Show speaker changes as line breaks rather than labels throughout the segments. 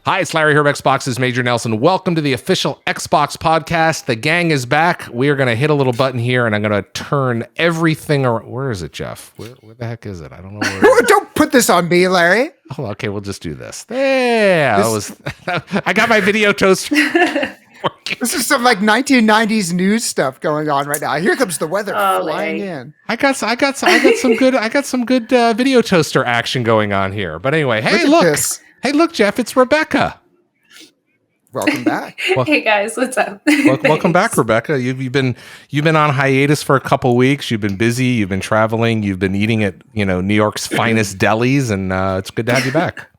Hi, it's Larry here of Xbox's Major Nelson. Welcome to the official Xbox podcast. The gang is back. We are going to hit a little button here, and I'm going to turn everything around. Where is it, Jeff? Where the heck is it? I don't know where it is.
Don't put this on me, Larry.
Oh, okay, we'll just do this. Yeah, I got my video toast.
This is some like 1990s news stuff going on right now. Here comes the weather flying in.
I got some good video toaster action going on here. But anyway, Hey, look, Jeff, it's Rebecca.
Welcome back.
Hey guys, what's up?
Welcome back, Rebecca. You've been on hiatus for a couple weeks. You've been busy. You've been traveling. You've been eating at New York's finest delis, and it's good to have you back.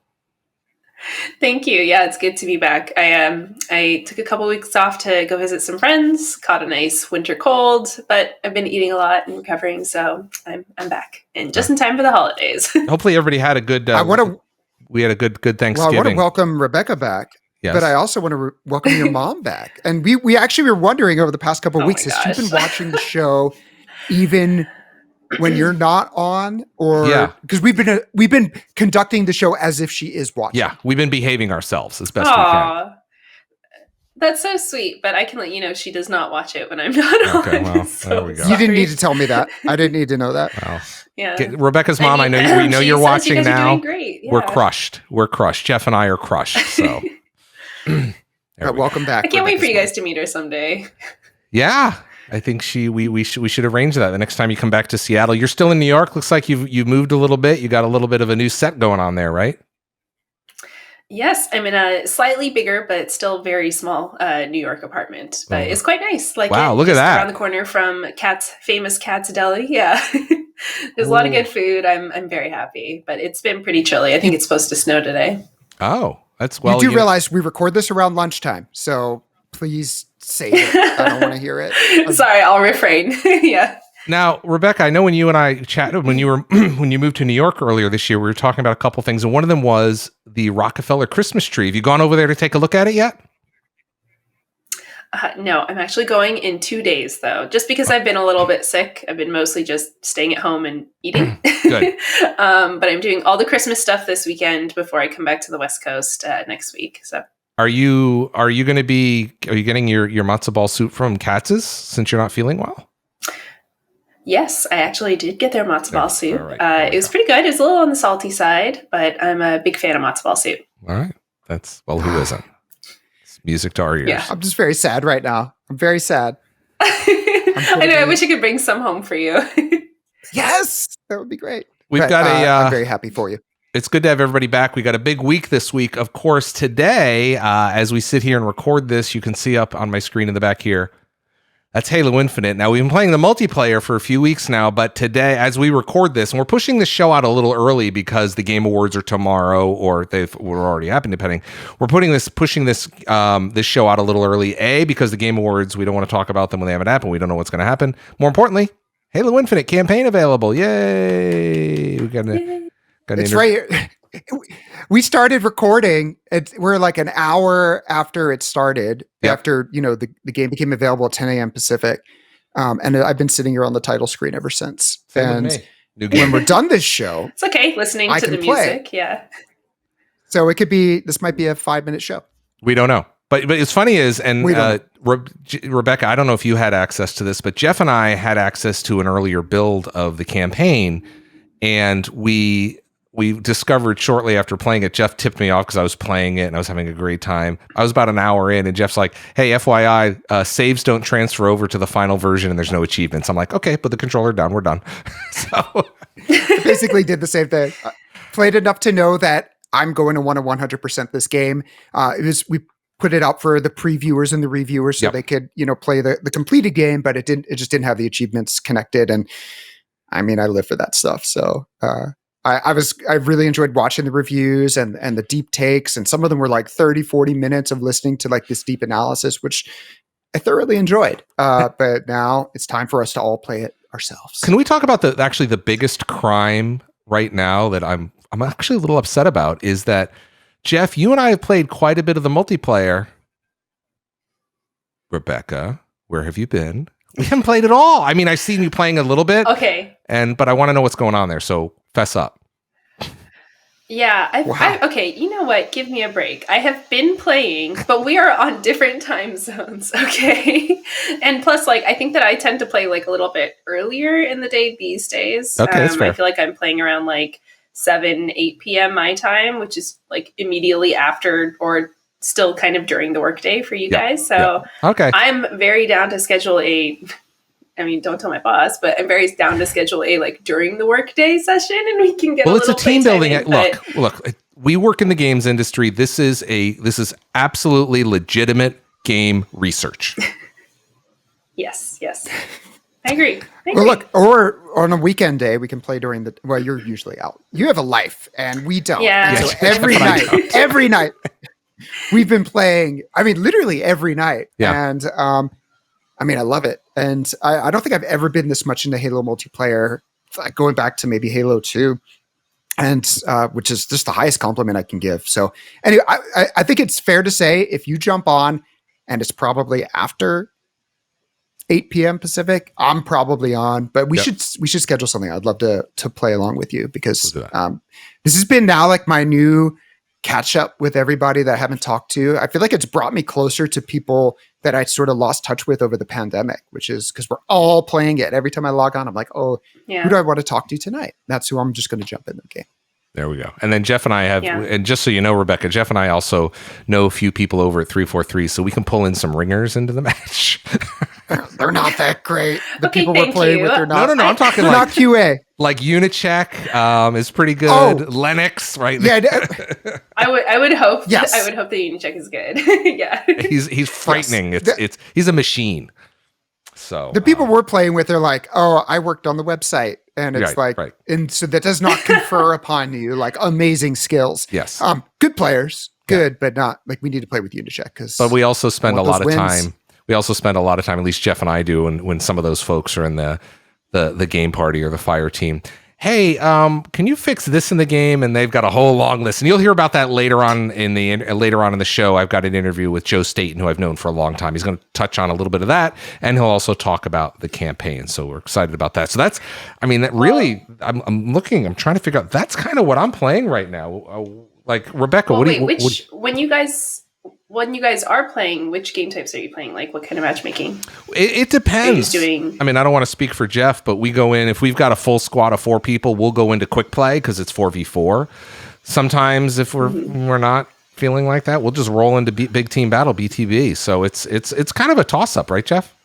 Thank you. Yeah, it's good to be back. I took a couple weeks off to go visit some friends. Caught a nice winter cold, but I've been eating a lot and recovering, so I'm back and just in time for the holidays.
Hopefully, everybody had a good. We had a good Thanksgiving.
Well, I want to welcome Rebecca back. Yes. But I also want to welcome your mom back. And we actually were wondering over the past couple of weeks, has she been watching the show even when you're not on? Or because we've been conducting the show as if she is watching.
Yeah, we've been behaving ourselves as best we can.
That's so sweet, but I can let you know she does not watch it when I'm not on.
Okay, well, there we go.
You didn't need to tell me that. I didn't need to know that.
Well, yeah. Rebecca's mom, I know we know you're watching now.
Great. Yeah.
We're crushed. Jeff and I are crushed. So
welcome back.
I can't wait for you guys to meet her someday.
Yeah. I think we should arrange that the next time you come back to Seattle. You're still in New York. Looks like you've moved a little bit. You got a little bit of a new set going on there, right?
Yes, I'm in a slightly bigger but still very small New York apartment, but it's quite nice.
Wow, look at that!
Around the corner from famous Katz Deli. Yeah, there's a lot of good food. I'm very happy, but it's been pretty chilly. I think it's supposed to snow today.
Oh, that's
You do realize we record this around lunchtime, so please save it. I don't want to hear it.
Sorry, I'll refrain. Yeah.
Now, Rebecca, I know when you and I chatted when you moved to New York earlier this year, we were talking about a couple things, and one of them was the Rockefeller Christmas tree. Have you gone over there to take a look at it yet?
No, I'm actually going in 2 days, though, just because I've been a little bit sick. I've been mostly just staying at home and eating.
Good.
But I'm doing all the Christmas stuff this weekend before I come back to the West Coast next week. So.
Are you getting your matzo ball soup from Katz's since you're not feeling well?
Yes, I actually did get their matzo ball soup. Right. It was pretty good. It was a little on the salty side, but I'm a big fan of matzo ball soup.
All right. Who isn't? It's music to our ears.
Yeah. I'm just very sad right now. I'm very sad.
I know. I wish I could bring some home for you.
Yes, that would be great.
I'm
very happy for you.
It's good to have everybody back. We got a big week this week. Of course, today, as we sit here and record this, you can see up on my screen in the back here, that's Halo Infinite. Now, we've been playing the multiplayer for a few weeks now, but today, as we record this, and we're pushing this show out a little early because the Game Awards are tomorrow, or they've already happened, depending. We're pushing this show out a little early, because the Game Awards, we don't want to talk about them when they haven't happened. We don't know what's going to happen. More importantly, Halo Infinite campaign available. Yay!
It's right here. We started recording. We're like an hour after it started, after the game became available at 10 a.m. Pacific, and I've been sitting here on the title screen ever since. And when we're done this show,
it's okay listening to the music. Yeah.
So this might be a 5-minute show.
We don't know, but it's funny Rebecca, I don't know if you had access to this, but Jeff and I had access to an earlier build of the campaign, and we discovered shortly after playing it, Jeff tipped me off because I was playing it and I was having a great time. I was about an hour in and Jeff's like, hey, FYI, saves don't transfer over to the final version and there's no achievements. I'm like, okay, put the controller down. We're done. So
I basically did the same thing. Played enough to know that I'm going to want to 100% this game. We put it out for the previewers and the reviewers so they could, play the completed game, but it just didn't have the achievements connected. And I mean, I live for that stuff. So, I really enjoyed watching the reviews and the deep takes, and some of them were like 30, 40 minutes of listening to like this deep analysis, which I thoroughly enjoyed. But now it's time for us to all play it ourselves.
Can we talk about the biggest crime right now that I'm actually a little upset about is that, Jeff, you and I have played quite a bit of the multiplayer. Rebecca, where have you been? We haven't played at all. I mean, I've seen you playing a little bit.
Okay.
But I want to know what's going on there. So fess up.
Yeah,
Wow.
okay, you know what? Give me a break. I have been playing, but we are on different time zones, okay? And plus, like, I think that I tend to play like a little bit earlier in the day these days.
Okay, that's fair.
I feel like I'm playing around like 7, 8 p.m. my time, which is like immediately after or still kind of during the workday for you guys. So
Okay.
I'm very down to schedule don't tell my boss, but I'm very down to schedule a like during the workday session, and we can get.
Well,
a
it's a
little
team building.
playtime in,
Look. We work in the games industry. This is absolutely legitimate game research.
Yes. I agree.
Well, look, or on a weekend day, we can play during the. Well, you're usually out. You have a life, and we don't.
Yeah.
And so every night, we've been playing. I mean, literally every night.
Yeah.
And I mean, I love it, and I don't think I've ever been this much into Halo multiplayer. Like going back to maybe Halo 2, and which is just the highest compliment I can give. So anyway, I think it's fair to say if you jump on, and it's probably after 8 p.m. Pacific, I'm probably on, but we should schedule something. I'd love to play along with you because this has been now like my new catch up with everybody that I haven't talked to. I feel like it's brought me closer to people that I sort of lost touch with over the pandemic, which is because we're all playing it. Every time I log on, I'm like, who do I want to talk to tonight? That's who I'm just going to jump in the game.
There we go. And then Jeff and I have, and just so you know, Rebecca, Jeff and I also know a few people over at 343, so we can pull in some ringers into the match.
They're not that great. The
Okay,
people we're playing with, they're not.
No, I'm talking
they're
like
not QA.
Like Unicheck is pretty good. Lennox, right?
Yeah,
I would hope.
Yes.
I would hope the Unicheck is good. Yeah,
he's frightening. Yes. He's a machine. So
the people we're playing with are like, oh, I worked on the website, and it's and so that does not confer upon you like amazing skills.
Yes,
good players, good, but not like we need to play with Unicheck because.
But we also spend a lot of time. We also spend a lot of time, at least Jeff and I do, when some of those folks are in the game party or the fire team. Hey, can you fix this in the game? And they've got a whole long list, and you'll hear about that later on in the show. I've got an interview with Joe Staten, who I've known for a long time. He's going to touch on a little bit of that, and he'll also talk about the campaign. So we're excited about that. So that's, I mean, that really, I'm trying to figure out. That's kind of what I'm playing right now. Like Rebecca,
when you guys are playing, which game types are you playing? Like, what kind of matchmaking?
It depends. I mean, I don't want to speak for Jeff, but we go in, if we've got a full squad of 4 people, we'll go into quick play because it's 4v4. Sometimes if we're not feeling like that, we'll just roll into big team battle, BTB. So it's kind of a toss up, right, Jeff?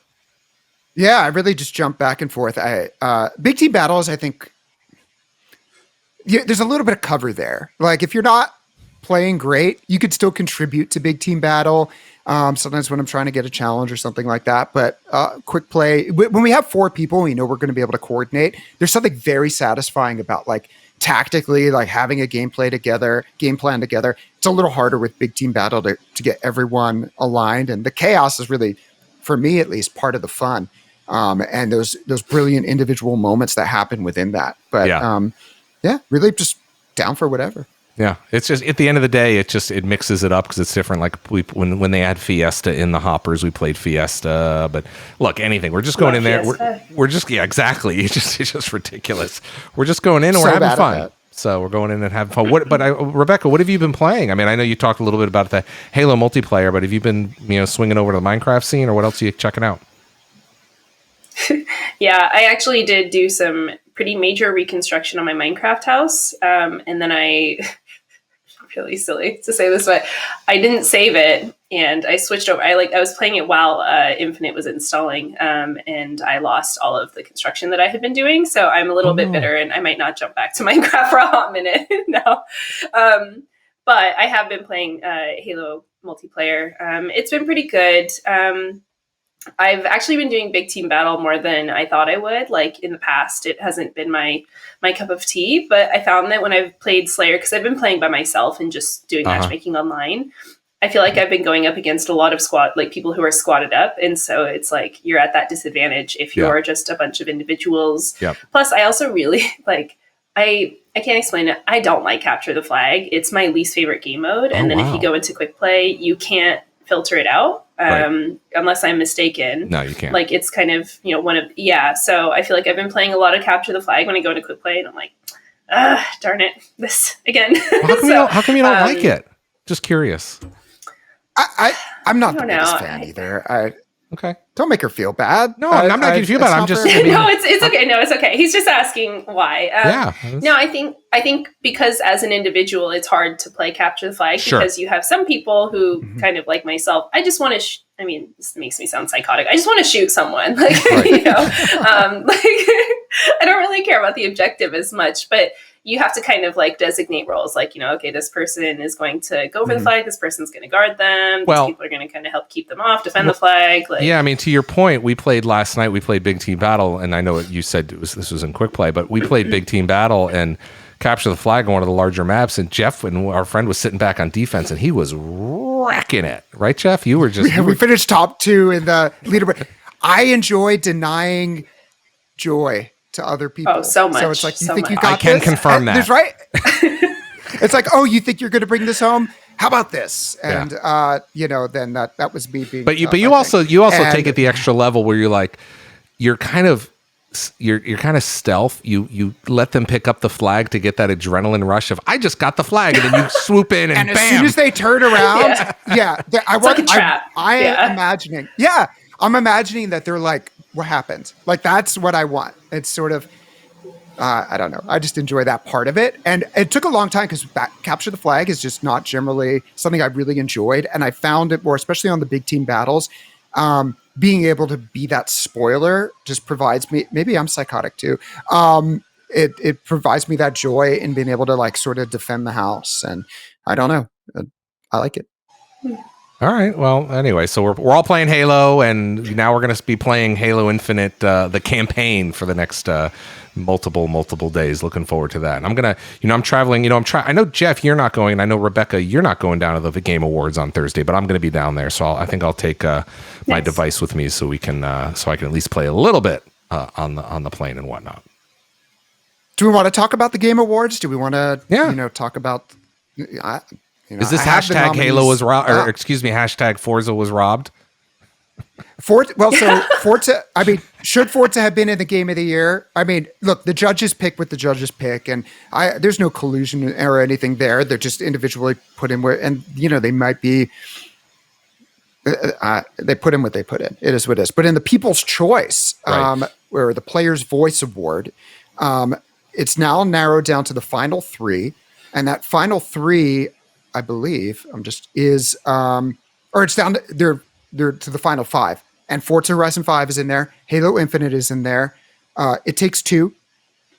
Yeah, I really just jump back and forth. Big team battles, I think there's a little bit of cover there. Like if you're not playing great, you could still contribute to big team battle. Sometimes when I'm trying to get a challenge or something like that, but quick play, when we have 4 people, we know we're going to be able to coordinate. There's something very satisfying about like tactically, like having a game plan together. It's a little harder with big team battle to get everyone aligned. And the chaos is really, for me at least, part of the fun. And those brilliant individual moments that happen within that. But really just down for whatever.
Yeah, it's just at the end of the day, it mixes it up because it's different. Like when they had Fiesta in the hoppers, we played Fiesta. But look, anything, we're just going in there. We're just exactly. It's just ridiculous. We're just going in and we're having fun. So we're going in and having fun. Rebecca, what have you been playing? I mean, I know you talked a little bit about the Halo multiplayer, but have you been swinging over to the Minecraft scene, or what else are you checking out?
Yeah, I actually did do some pretty major reconstruction on my Minecraft house, and then I. Really silly to say this, but I didn't save it and I switched over. I was playing it while Infinite was installing, and I lost all of the construction that I had been doing. So I'm a little bit bitter, and I might not jump back to Minecraft for a hot minute now. But I have been playing Halo multiplayer. It's been pretty good. I've actually been doing big team battle more than I thought I would. Like in the past, it hasn't been my cup of tea, but I found that when I've played Slayer, because I've been playing by myself and just doing matchmaking online, I feel like I've been going up against a lot of people who are squatted up. And so it's like, you're at that disadvantage if you're just a bunch of individuals.
Yep.
Plus I also really I can't explain it. I don't like capture the flag. It's my least favorite game mode. And then if you go into quick play, you can't filter it out. Unless I'm mistaken.
No, you can't.
Like it's kind of, so I feel like I've been playing a lot of capture the flag when I go into quick play and I'm like, Darn it, this again.
Well, how come you don't like it? Just curious.
I'm not the
don't
biggest
know.
fan either.
Okay.
Don't make her feel bad.
No, I'm not making you feel bad. I'm just.
fair.
I mean,
No, it's okay. No, it's okay. He's just asking why. No, I think because as an individual, it's hard to play capture the flag
Sure.
because you have some people who kind of like myself. I just want to. I mean, this makes me sound psychotic. I just want to shoot someone. Like
Right.
like I don't really care about the objective as much, but you have to kind of like designate roles. Like okay, this person is going to go for the flag. This person's going to guard them.
Well-
These people are going to kind of help keep them off, defend the flag. Like
Yeah, I mean, to your point, we played last night. We played Big Team Battle, and I know you said this was in quick play, but we played Big Team Battle and capture the flag on one of the larger maps. And Jeff and our friend was sitting back on defense, and he was wrecking it. Right, Jeff? You were just
We finished top 2 in the leaderboard. I enjoy denying joy to other people.
Oh, so much.
So it's like, you
So
think you
much.
got
I can
this?
confirm that.
There's right. It's like, oh, you think you're going to bring this home? How about this? And then that was me being.
But you
tough, I
also
think.
take
And-
it the extra level where you're kind of stealth. You let them pick up the flag to get that adrenaline rush of I just got the flag, and then you swoop in and,
And as
bam.
soon as they turn around, I want.
like a trap.
I
Yeah.
am imagining. Yeah, I'm imagining that they're like, what happened? Like that's what I want. It's sort of. I don't know. I just enjoy that part of it. And it took a long time because capture the flag is just not generally something I really enjoyed. And I found it more, especially on the big team battles, being able to be that spoiler just provides me, maybe I'm psychotic too. It provides me that joy in being able to like sort of defend the house. And I don't know. I like it.
All right. Well, anyway, so we're all playing Halo, and now we're going to be playing Halo Infinite, the campaign for the next multiple days. Looking forward to that. And I'm gonna, I'm traveling. I know Jeff, you're not going, and I know Rebecca, you're not going down to the Game Awards on Thursday, but I'm going to be down there. So I think I'll take my
Nice.
device with me so we can, so I can at least play a little bit on the plane and whatnot.
Do we want to talk about the Game Awards? Do we want to, talk about?
Is this
I have the
hashtag Halo
nominees
was robbed, or
up.
excuse me, hashtag Forza was robbed?
Forza, I mean, should Forza have been in the Game of the Year? I mean, look, the judges pick what the judges pick, and there's no collusion or anything there. They're just individually put in where, and they might be, they put in what they put in. It is what it is. But in the People's Choice,
Right.
or the Player's Voice Award, it's now narrowed down to the final 3, and that final 3, I believe, is it's down to they're to the final 5, and Forza Horizon 5 is in there. Halo Infinite is in there. It Takes Two,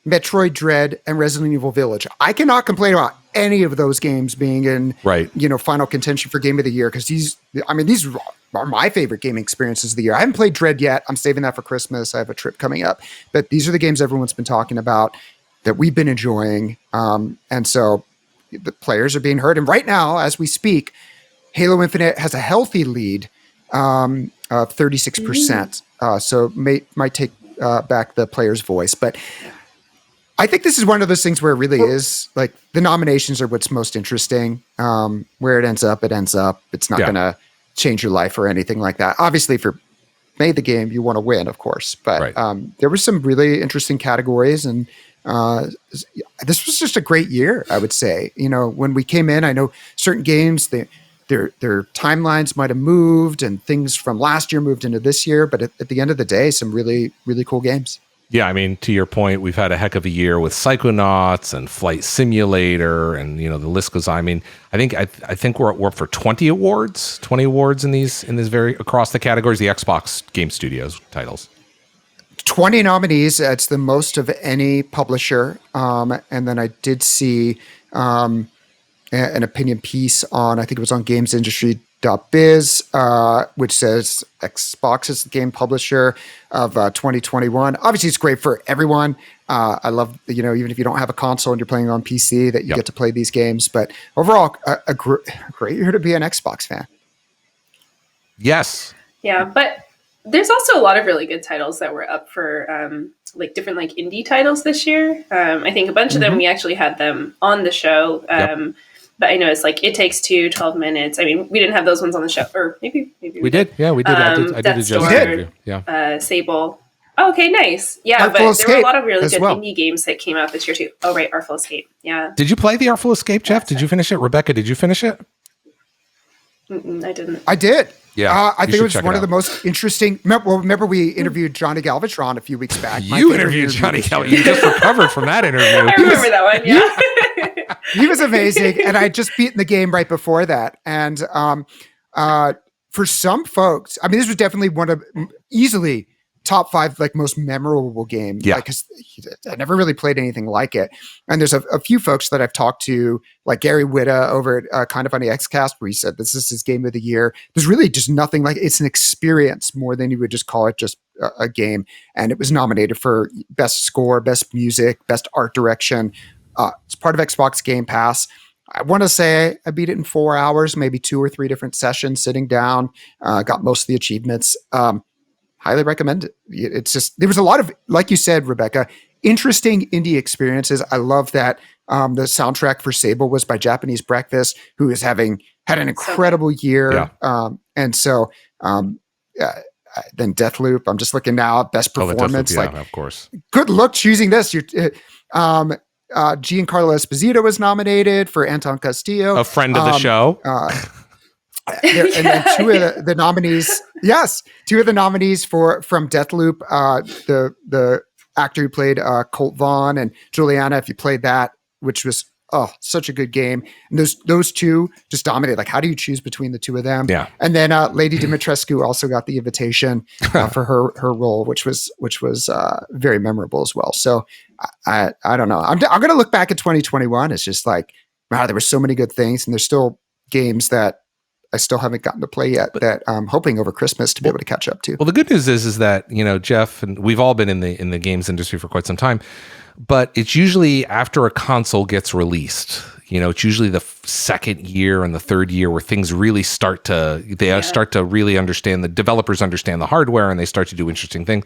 Metroid Dread, and Resident Evil Village. I cannot complain about any of those games being in
Right.
final contention for Game of the Year, because these are my favorite gaming experiences of the year. I haven't played Dread yet. I'm saving that for Christmas. I have a trip coming up, but these are the games everyone's been talking about that we've been enjoying, and so the players are being heard. And right now, as we speak, Halo Infinite has a healthy lead of 36%. So might take back the player's voice. But I think this is one of those things where it really is like the nominations are what's most interesting. Where it ends up, it ends up. It's not going to change your life or anything like that. Obviously, if you made the game, you want to win, of course. But there were some really interesting categories, and this was just a great year, I would say. When we came in, I know certain games, their timelines might have moved, and things from last year moved into this year. But at the end of the day, some really, really cool games.
Yeah, I mean, to your point, we've had a heck of a year with Psychonauts and Flight Simulator, and the list goes on. I mean, I think we're up for 20 awards in these very across the categories, the Xbox Game Studios titles.
20 nominees. It's the most of any publisher. And then I did see an opinion piece on, I think it was on gamesindustry.biz, which says Xbox is the game publisher of 2021. Obviously, it's great for everyone. I love, even if you don't have a console and you're playing on PC, that you get to play these games. But overall, a great year to be an Xbox fan.
Yes.
Yeah, but there's also a lot of really good titles that were up for different indie titles this year. I think a bunch of them, we actually had them on the show. But I know it's It Takes Two, 12 Minutes. I mean, we didn't have those ones on the show, or maybe
we did. Yeah, we did. I did a
Death's
just
Door,
interview. Yeah.
Sable. Okay, nice. Yeah,
Artful
but there were
Escape
a lot of really
as
good
well.
indie games that came out this year too. Oh, right, Artful Escape. Yeah.
Did you play the Artful Escape, Jeff? Did you finish it? Rebecca, did you finish it?
I didn't.
I did.
Yeah,
I
you
think it
should
was
check
one
it
of the
out.
most interesting. Remember we interviewed Johnny Galvatron a few weeks back. My
You
favorite
interviewed
interview
Johnny
this
Kelly.
year.
You just recovered from that interview.
I remember that one. Yeah.
He was amazing, and I had just beaten the game right before that. And for some folks, I mean, this was definitely one of easily top 5 like most memorable game.
Yeah.
Because I never really played anything like it. And there's a few folks that I've talked to, like Gary Whitta over at Kind of Funny Xcast, where he said this is his game of the year. There's really just nothing like it's an experience more than you would just call it just a game. And it was nominated for best score, best music, best art direction. It's part of Xbox Game Pass. I want to say I beat it in 4 hours, maybe 2 or 3 different sessions, sitting down, got most of the achievements. Highly recommend it. It's just, there was a lot of, like you said, Rebecca, interesting indie experiences. I love that the soundtrack for Sable was by Japanese Breakfast, who is had an incredible year.
Yeah.
And so then Deathloop, I'm just looking now, best performance.
Deathloop, yeah, of course.
Good luck choosing this. Giancarlo Esposito was nominated for Anton Castillo.
A friend of the show.
And then 2 of the nominees. Yes, 2 of the nominees from Deathloop. The actor who played Colt Vaughn and Juliana. If you played that, which was such a good game. And those 2 just dominated. Like, how do you choose between the 2 of them?
Yeah.
And then Lady Dimitrescu also got the invitation for her role, which was very memorable as well. So I don't know. I'm going to look back at 2021. It's just like, wow, there were so many good things, and there's still games that I still haven't gotten to play yet that I'm hoping over Christmas to be able to catch up to.
Well, the good news is that, Jeff, and we've all been in the games industry for quite some time, but it's usually after a console gets released. It's usually the second year and the third year where things really start to really understand, the developers understand the hardware, and they start to do interesting things.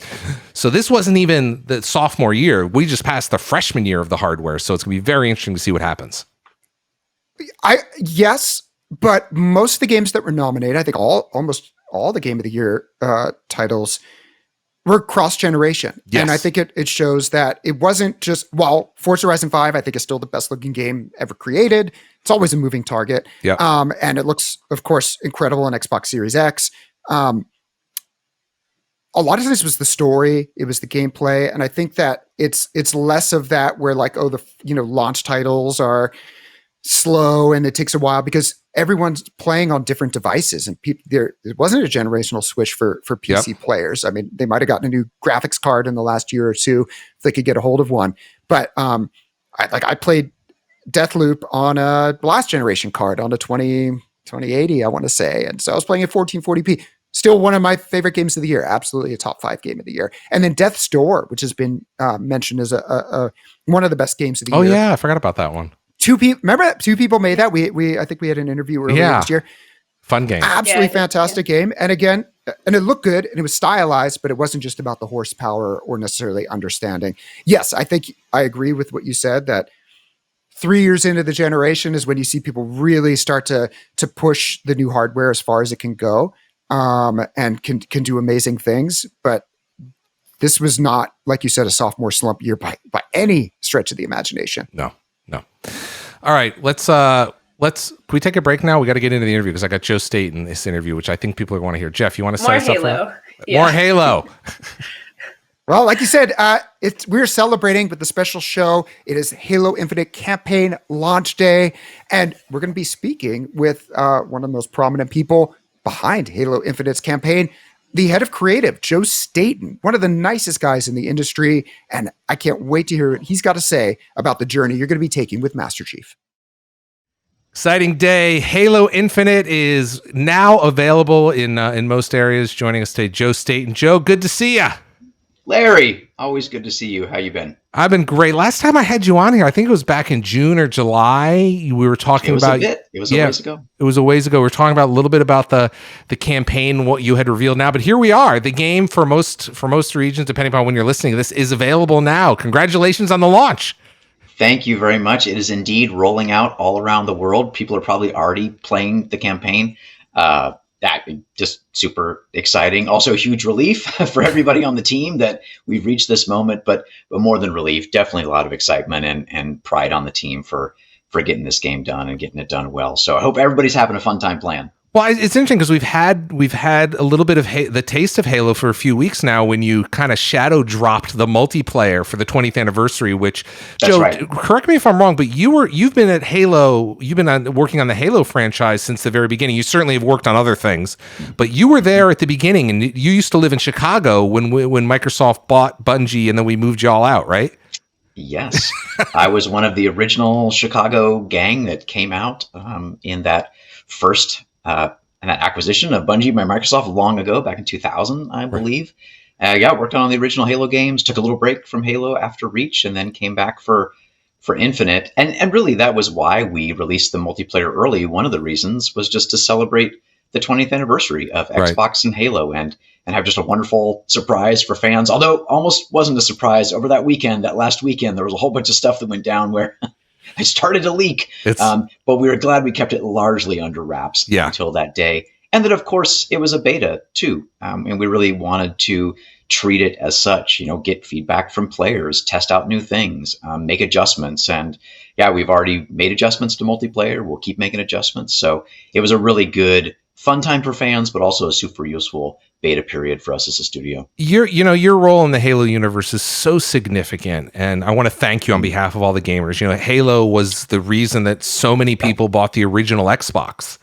So this wasn't even the sophomore year. We just passed the freshman year of the hardware. So it's going to be very interesting to see what happens.
Yes. But most of the games that were nominated, I think almost all the Game of the Year titles were cross-generation.
Yes.
And I think it shows that it wasn't just, Forza Horizon 5, I think, is still the best-looking game ever created. It's always a moving target.
Yeah.
And it looks, of course, incredible on Xbox Series X. A lot of this was the story. It was the gameplay. And I think that it's less of that where like, launch titles are slow and it takes a while because everyone's playing on different devices, and it wasn't a generational switch for PC players. I mean, they might have gotten a new graphics card in the last year or 2 if they could get a hold of one. But I played Deathloop on a last generation card on a 2080, I want to say, and so I was playing at 1440p. Still one of my favorite games of the year. Absolutely a top 5 game of the year. And then Death's Door, which has been mentioned as a one of the best games of the year.
Oh yeah, I forgot about that one.
2 people, remember that 2 people made that? I think we had an interview earlier this year.
Fun game.
Absolutely fantastic game. And again, and it looked good and it was stylized, but it wasn't just about the horsepower or necessarily understanding. Yes, I think I agree with what you said that 3 years into the generation is when you see people really start to push the new hardware as far as it can go, and can do amazing things. But this was not, like you said, a sophomore slump year by any stretch of the imagination.
No. All right, let's can we take a break now? We got to get into the interview because I got Joe State in this interview, which I think people are going to hear. Jeff, you want to say something? More Halo.
Well, like you said, we're celebrating with the special show. It is Halo Infinite campaign launch day, and we're going to be speaking with one of the most prominent people behind Halo Infinite's campaign, the head of creative, Joe Staten, one of the nicest guys in the industry. And I can't wait to hear what he's got to say about the journey you're going to be taking with Master Chief.
Exciting day. Halo Infinite is now available in most areas. Joining us today, Joe Staten. Joe, good to see you.
Larry, always good to see you. How you been?
I've been great. Last time I had you on here, I think it was back in June or July. We were talking about
it was a ways ago.
It was a ways ago. We were talking about a little bit about the campaign, what you had revealed now. But here we are. The game for most regions, depending upon when you're listening to this, is available now. Congratulations on the launch.
Thank you very much. It is indeed rolling out all around the world. People are probably already playing the campaign. that just super exciting. Also, a huge relief for everybody on the team that we've reached this moment. But more than relief, definitely a lot of excitement and pride on the team for getting this game done and getting it done well. So I hope everybody's having a fun time playing.
Well, it's interesting because we've had a little bit of the taste of Halo for a few weeks now. When you kind of shadow dropped the multiplayer for the 20th anniversary, which
That's
Joe,
right.
Correct me if I'm wrong, but you've been at Halo, working on the Halo franchise since the very beginning. You certainly have worked on other things, but you were there at the beginning, and you used to live in Chicago when Microsoft bought Bungie, and then we moved you all out, right?
Yes, I was one of the original Chicago gang that came out in that first. And that acquisition of Bungie by Microsoft long ago, back in 2000, I believe. Worked on the original Halo games, took a little break from Halo after Reach, and then came back for Infinite. And really, that was why we released the multiplayer early. One of the reasons was just to celebrate the 20th anniversary of Xbox and Halo and have just a wonderful surprise for fans. Although almost wasn't a surprise over that last weekend, there was a whole bunch of stuff that went down where it started to leak, but we were glad we kept it largely under wraps until that day. And that, of course, it was a beta too. And we really wanted to treat it as such, get feedback from players, test out new things, make adjustments. And we've already made adjustments to multiplayer. We'll keep making adjustments. So it was a really good, fun time for fans, but also a super useful beta period for us as a studio.
Your role in the Halo universe is so significant, and I want to thank you on behalf of all the gamers. Halo was the reason that so many people bought the original Xbox,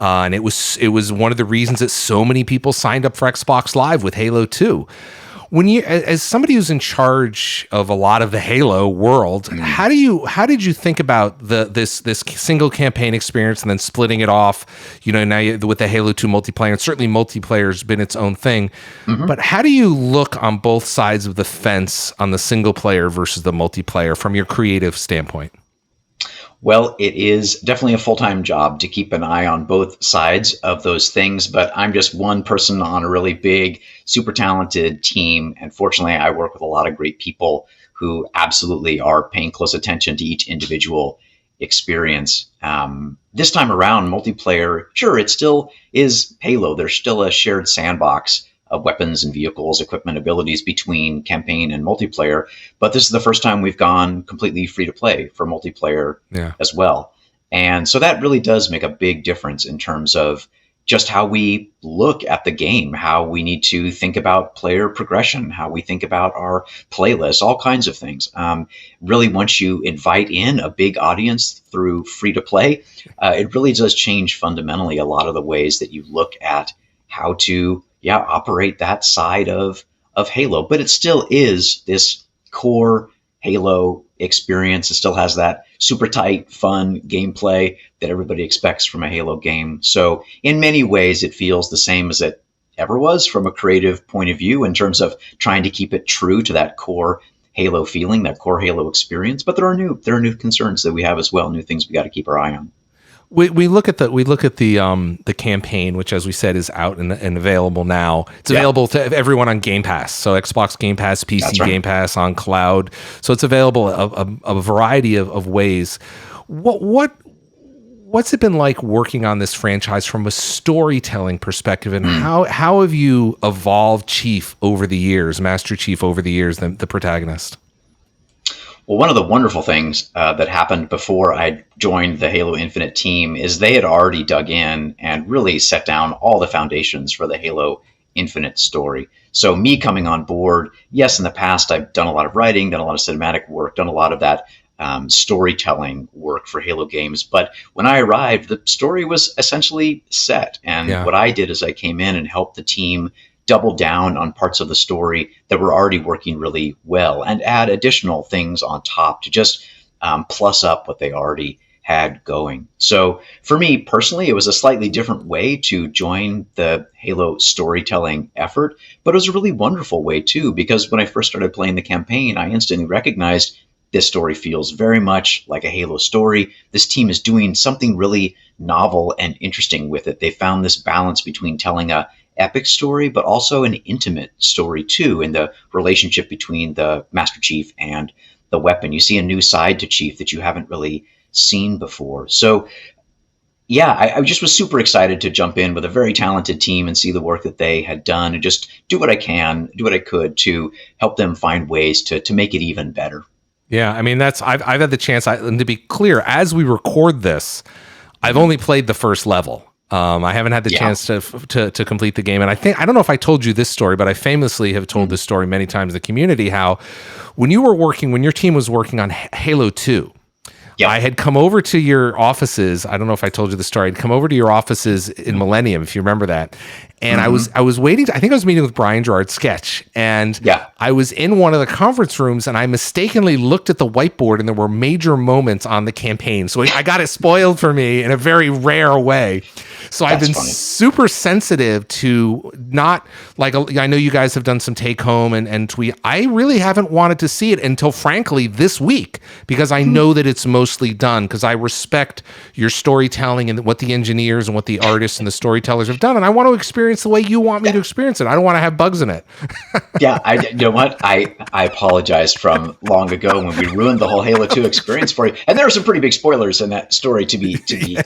and it was one of the reasons that so many people signed up for Xbox Live with Halo 2. When you, as somebody who's in charge of a lot of the Halo world, how did you think about this single campaign experience and then splitting it off? Now with the Halo 2 multiplayer, and certainly multiplayer's been its own thing. But how do you look on both sides of the fence on the single player versus the multiplayer from your creative standpoint?
Well, it is definitely a full-time job to keep an eye on both sides of those things, but I'm just one person on a really big, super talented team. And fortunately, I work with a lot of great people who absolutely are paying close attention to each individual experience. This time around, multiplayer, sure, it still is Halo. There's still a shared sandbox of weapons and vehicles, equipment, abilities between campaign and multiplayer. But this is the first time we've gone completely free to play for multiplayer as well. And so that really does make a big difference in terms of just how we look at the game, how we need to think about player progression, how we think about our playlists, all kinds of things. Really, once you invite in a big audience through free to play, it really does change fundamentally a lot of the ways that you look at how to operate that side of Halo. But it still is this core Halo experience. It still has that super tight, fun gameplay that everybody expects from a Halo game. So in many ways, it feels the same as it ever was from a creative point of view in terms of trying to keep it true to that core Halo feeling, that core Halo experience. But there are new concerns that we have as well, new things we got to keep our eye on.
We look at the campaign, which, as we said, is out and available now. It's available to everyone on Game Pass, so Xbox Game Pass, PC Game Pass, on cloud. So it's available a variety of ways. What's it been like working on this franchise from a storytelling perspective, and how have you evolved Chief over the years, Master Chief over the years, the protagonist?
Well, one of the wonderful things that happened before I joined the Halo Infinite team is they had already dug in and really set down all the foundations for the Halo Infinite story. So me coming on board, yes, in the past, I've done a lot of writing, done a lot of cinematic work, done a lot of that storytelling work for Halo games. But when I arrived, the story was essentially set. And what I did is I came in and helped the team double down on parts of the story that were already working really well and add additional things on top to just plus up what they already had going. So for me personally, it was a slightly different way to join the Halo storytelling effort, but it was a really wonderful way too, because when I first started playing the campaign, I instantly recognized this story feels very much like a Halo story. This team is doing something really novel and interesting with it. They found this balance between telling a epic story, but also an intimate story too, in the relationship between the Master Chief and the weapon. You see a new side to Chief that you haven't really seen before. So yeah, I just was super excited to jump in with a very talented team and see the work that they had done and just do what I could to help them find ways to make it even better.
Yeah, I mean I've had the chance. And to be clear, as we record this, I've only played the first level. I haven't had the chance to complete the game, and I don't know if I told you this story, but I famously have told this story many times in the community. How when your team was working on Halo 2. Yep. I had come over to your offices. I don't know if I told you the story. I'd come over to your offices in Millennium, if you remember that. And I was waiting. I think I was meeting with Brian Gerard Sketch, and I was in one of the conference rooms, and I mistakenly looked at the whiteboard, and there were major moments on the campaign. So I got it spoiled for me in a very rare way. So I've been super sensitive to not, like, I know you guys have done some take home and tweet. I really haven't wanted to see it until, frankly, this week, because I know that it's mostly done, because I respect your storytelling and what the engineers and what the artists and the storytellers have done. And I want to experience the way you want me to experience it. I don't want to have bugs in it.
You know what? I apologized from long ago when we ruined the whole Halo 2 experience for you. And there are some pretty big spoilers in that story, to be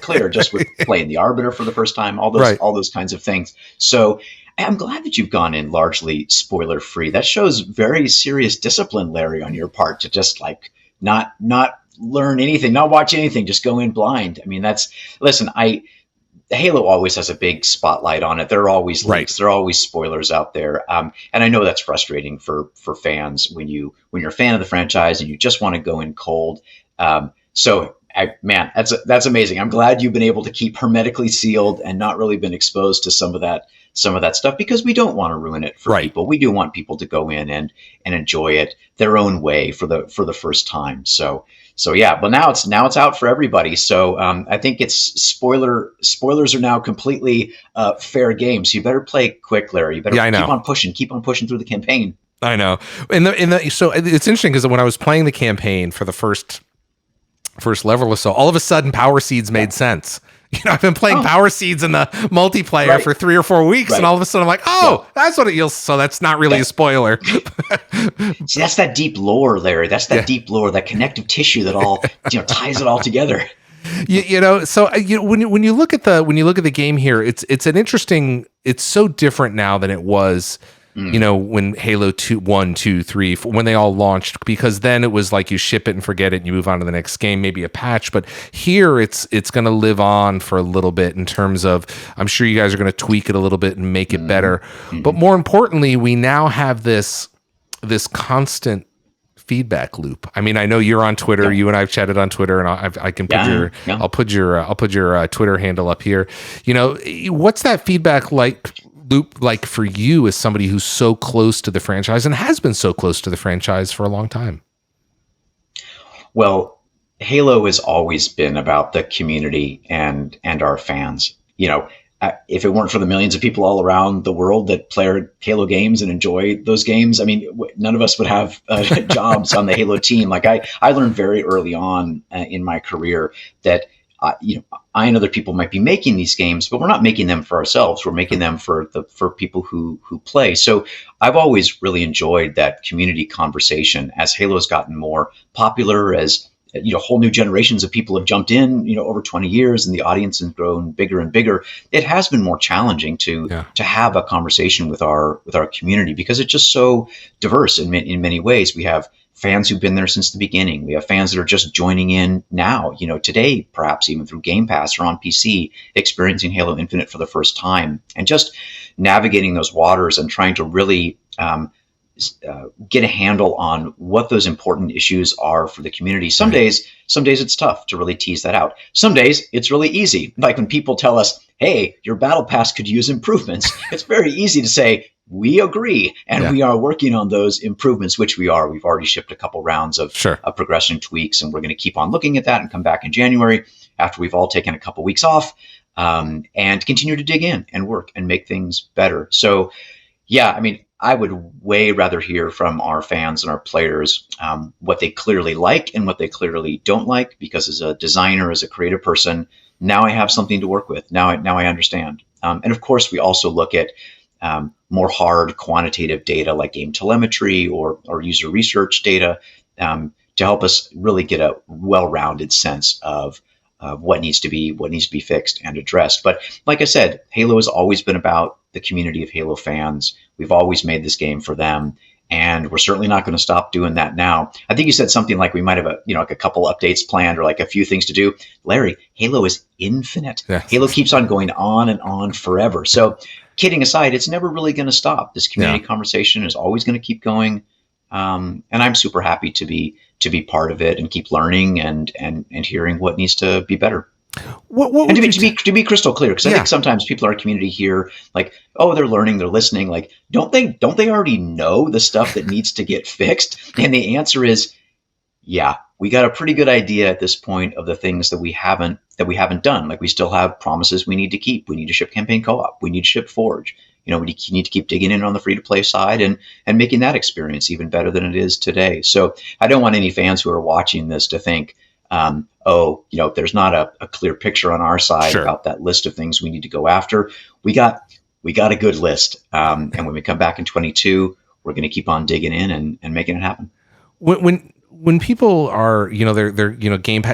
clear, just with playing the Arbiter for the first time, all those kinds of things. So I'm glad that you've gone in largely spoiler free. That shows very serious discipline, Larry, on your part, to just like not learn anything, not watch anything, just go in blind. I mean, Halo always has a big spotlight on it. There are always leaks. There are always spoilers out there. And I know that's frustrating for fans when you're a fan of the franchise and you just want to go in cold. Man, that's amazing. I'm glad you've been able to keep hermetically sealed and not really been exposed to some of that stuff, because we don't want to ruin it for people. We do want people to go in and enjoy it their own way for the first time. So yeah, but now it's out for everybody. So I think spoilers are now completely fair game. So you better play quick, Larry. You better keep on pushing through the campaign.
I know. So it's interesting, because when I was playing the campaign for the first level or so, all of a sudden Power Seeds made sense. I've been playing Power Seeds in the multiplayer for 3 or 4 weeks, and all of a sudden I'm like, that's what it yields. So that's not really a spoiler.
See, that's that deep lore, Larry. That's that deep lore, that connective tissue that all ties it all together.
So when you look at the game here, it's an interesting. It's so different now than it was. When Halo 2, 1, 2, 3, when they all launched, because then it was like you ship it and forget it and you move on to the next game, maybe a patch. But here it's going to live on for a little bit in terms of, I'm sure you guys are going to tweak it a little bit and make it better. But more importantly, we now have this constant feedback loop. I mean, I know you're on Twitter. You and I've chatted on Twitter, and I can put I'll put your Twitter handle up here. What's that feedback loop like for you as somebody who's so close to the franchise and has been so close to the franchise for a long time?
Well, Halo has always been about the community and our fans. If it weren't for the millions of people all around the world that play Halo games and enjoy those games, I mean, none of us would have jobs on the Halo team. Like I learned very early on in my career that I and other people might be making these games, but we're not making them for ourselves. We're making them for people who play. So I've always really enjoyed that community conversation as Halo's gotten more popular, as whole new generations of people have jumped in, over 20 years, and the audience has grown bigger and bigger. It has been more challenging to have a conversation with our community, because it's just so diverse in many ways. We have fans who've been there since the beginning. We have fans that are just joining in now, today, perhaps even through Game Pass or on PC, experiencing Halo Infinite for the first time, and just navigating those waters and trying to really get a handle on what those important issues are for the community. Some days it's tough to really tease that out. Some days it's really easy. Like when people tell us, hey, your battle pass could use improvements. It's very easy to say, we agree, and we are working on those improvements, which we are. We've already shipped a couple rounds of progression tweaks, and we're going to keep on looking at that and come back in January after we've all taken a couple weeks off, and continue to dig in and work and make things better. So, I mean, I would way rather hear from our fans and our players what they clearly like and what they clearly don't like, because as a designer, as a creative person, now I have something to work with. Now I understand. And of course, we also look at more hard quantitative data like game telemetry or user research data to help us really get a well-rounded sense of what needs to be fixed and addressed. But like I said, Halo has always been about the community of Halo fans. We've always made this game for them, and we're certainly not going to stop doing that now. I think you said something like we might have like a couple updates planned or like a few things to do. Larry, Halo is infinite.
Yes.
Halo keeps on going on and on forever. So kidding aside, it's never really going to stop. This community conversation is always going to keep going. And I'm super happy to be part of it and keep learning and hearing what needs to be better.
What
to be crystal clear, because I think sometimes people in our community hear like, oh, they're learning, they're listening. Like, don't they already know the stuff that needs to get fixed? And the answer is, yeah, we got a pretty good idea at this point of the things that we haven't done. Like, we still have promises we need to keep. We need to ship campaign co-op. We need to ship Forge. We need to keep digging in on the free-to-play side and making that experience even better than it is today. So I don't want any fans who are watching this to think, there's not a clear picture on our side about that list of things we need to go after. We got a good list. And when we come back in 22, we're going to keep on digging in and making it happen.
When people are, they're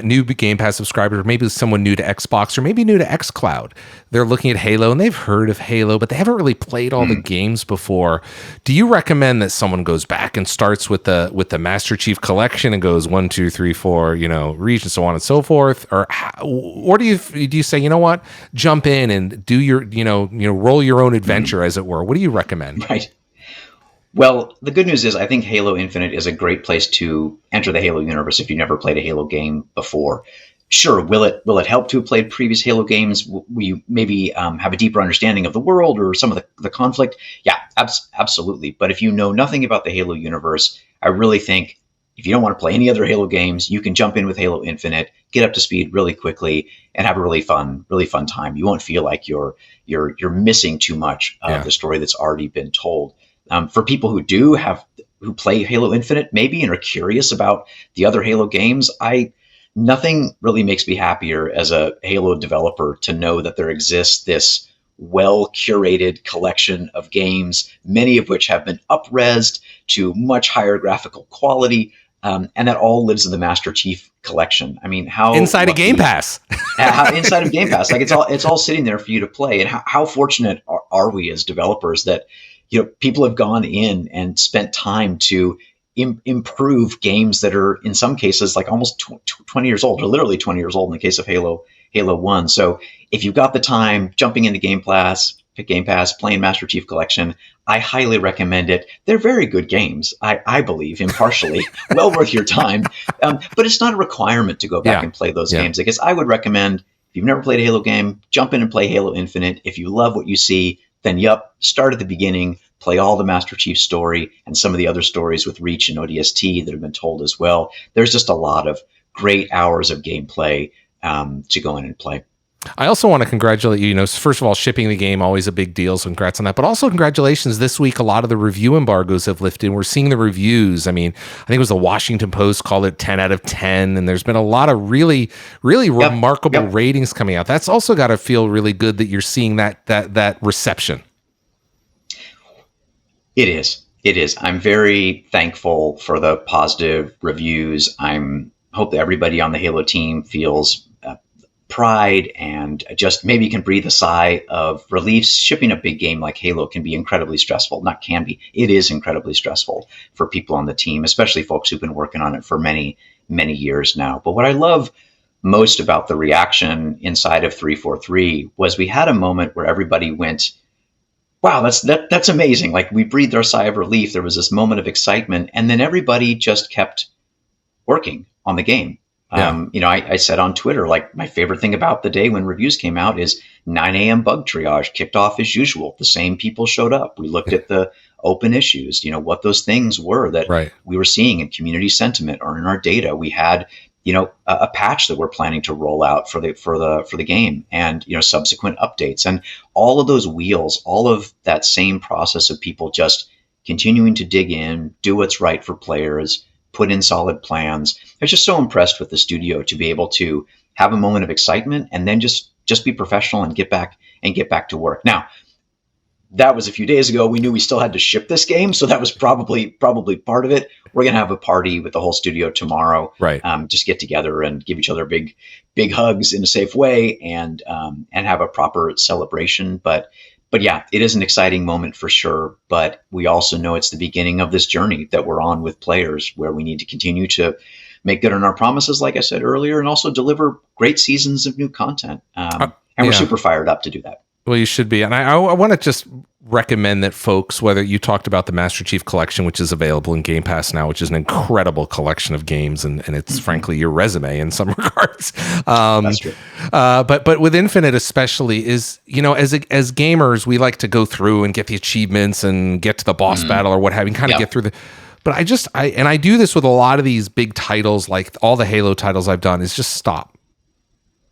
new Game Pass subscribers, or maybe someone new to Xbox or maybe new to xCloud, they're looking at Halo and they've heard of Halo, but they haven't really played all the games before. Do you recommend that someone goes back and starts with the Master Chief Collection and goes 1, 2, 3, 4, reach and so on and so forth, or do you say, you know what, jump in and do your, roll your own adventure, as it were? What do you recommend?
Right. Well, the good news is I think Halo Infinite is a great place to enter the Halo universe if you've never played a Halo game before. Sure, will it help to have played previous Halo games? Will you maybe have a deeper understanding of the world or some of the conflict? Yeah, absolutely. But if you know nothing about the Halo universe, I really think if you don't want to play any other Halo games, you can jump in with Halo Infinite, get up to speed really quickly, and have a really fun time. You won't feel like you're missing too much of the story that's already been told. For people who play Halo Infinite maybe and are curious about the other Halo games, nothing really makes me happier as a Halo developer to know that there exists this well-curated collection of games, many of which have been up-resed to much higher graphical quality, and that all lives in the Master Chief Collection. I mean, how
inside of Game Pass,
inside of Game Pass, like it's all sitting there for you to play. And how fortunate are we as developers that people have gone in and spent time to improve games that are in some cases like almost 20 years old, or literally 20 years old in the case of Halo 1. So if you've got the time, jumping into Game Pass, playing Master Chief Collection, I highly recommend it. They're very good games, I believe, impartially, well worth your time. But it's not a requirement to go back and play those games. I guess I would recommend, if you've never played a Halo game, jump in and play Halo Infinite. If you love what you see, then start at the beginning, play all the Master Chief story and some of the other stories with Reach and ODST that have been told as well. There's just a lot of great hours of gameplay to go in and play.
I also want to congratulate you. First of all, shipping the game, always a big deal, so congrats on that. But also congratulations, this week, a lot of the review embargoes have lifted. We're seeing the reviews. I mean, I think it was the Washington Post called it 10 out of 10, and there's been a lot of really, really remarkable ratings coming out. That's also got to feel really good that you're seeing that reception. It
is. I'm very thankful for the positive reviews. Hope that everybody on the Halo team feels pride and just maybe can breathe a sigh of relief. Shipping a big game like Halo can be incredibly stressful. Not can be. It is incredibly stressful for people on the team, especially folks who've been working on it for many, many years now. But what I love most about the reaction inside of 343 was we had a moment where everybody went, wow, that's amazing. Like, we breathed our sigh of relief. There was this moment of excitement, and then everybody just kept working on the game. I said on Twitter, like, my favorite thing about the day when reviews came out is 9 a.m. bug triage kicked off as usual. The same people showed up. We looked at the open issues, what those things were that we were seeing in community sentiment or in our data. We had, a patch that we're planning to roll out for the game, and subsequent updates, and all of those wheels, all of that same process of people just continuing to dig in, do what's right for players, put in solid plans. I was just so impressed with the studio to be able to have a moment of excitement and then just be professional and get back to work. Now, that was a few days ago. We knew we still had to ship this game, so that was probably part of it. We're gonna have a party with the whole studio tomorrow,
right?
Just get together and give each other big hugs in a safe way, and have a proper celebration. But yeah, it is an exciting moment for sure. But we also know it's the beginning of this journey that we're on with players, where we need to continue to make good on our promises, like I said earlier, and also deliver great seasons of new content. And we're super fired up to do that.
Well, you should be. And I want to just recommend that folks, whether you talked about the Master Chief Collection, which is available in Game Pass now, which is an incredible collection of games, and it's frankly your resume in some regards.
That's true.
But with Infinite especially is, as gamers, we like to go through and get the achievements and get to the boss battle or what have you, kind of get through the... But I do this with a lot of these big titles, like all the Halo titles I've done, is just stop.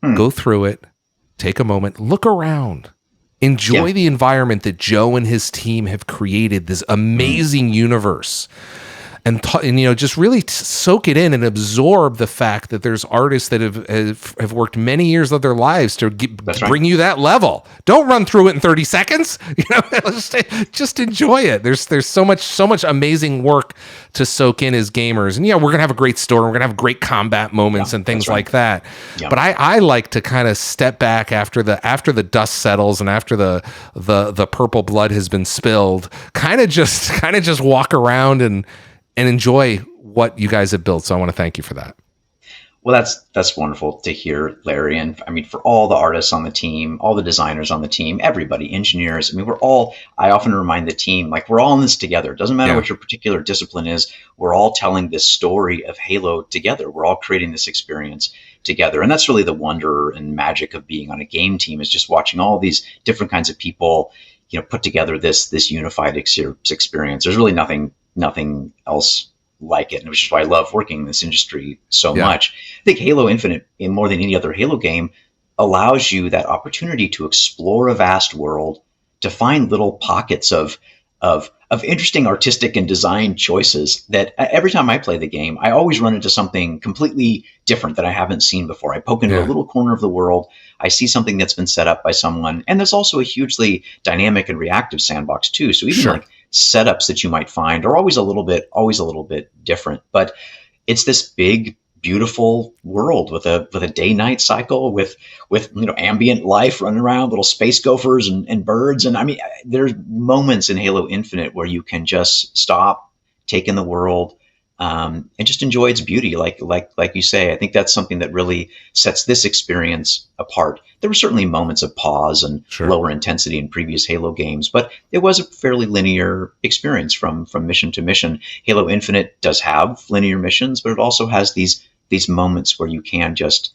Go through it, take a moment, look around. Enjoy the environment that Joe and his team have created, this amazing universe, and just really soak it in and absorb the fact that there's artists that have worked many years of their lives to bring you that level. Don't run through it in 30 seconds. Just enjoy it. There's so much amazing work to soak in as gamers, and we're gonna have a great story. We're gonna have great combat moments and things like that. Yeah. But I like to kind of step back after the dust settles and after the purple blood has been spilled. Kind of just walk around and enjoy what you guys have built. So I want to thank you for that.
Well, that's wonderful to hear, Larry. And I mean, for all the artists on the team, all the designers on the team, everybody, engineers, I mean, I often remind the team, like, we're all in this together. It doesn't matter what your particular discipline is. We're all telling this story of Halo together. We're all creating this experience together. And that's really the wonder and magic of being on a game team, is just watching all these different kinds of people, put together this unified experience. There's really nothing else like it, which is why I love working in this industry so much. I think Halo Infinite, in more than any other Halo game, allows you that opportunity to explore a vast world, to find little pockets of interesting artistic and design choices that every time I play the game, I always run into something completely different that I haven't seen before. I poke into a little corner of the world, I see something that's been set up by someone, and there's also a hugely dynamic and reactive sandbox too. So even like setups that you might find are always a little bit different, but it's this big, beautiful world with a day-night cycle with ambient life running around, little space gophers and birds. And I mean, there's moments in Halo Infinite where you can just stop, take in the world, and just enjoy its beauty. Like you say, I think that's something that really sets this experience apart. There were certainly moments of pause and lower intensity in previous Halo games, but it was a fairly linear experience from mission to mission. Halo Infinite does have linear missions, but it also has these moments where you can just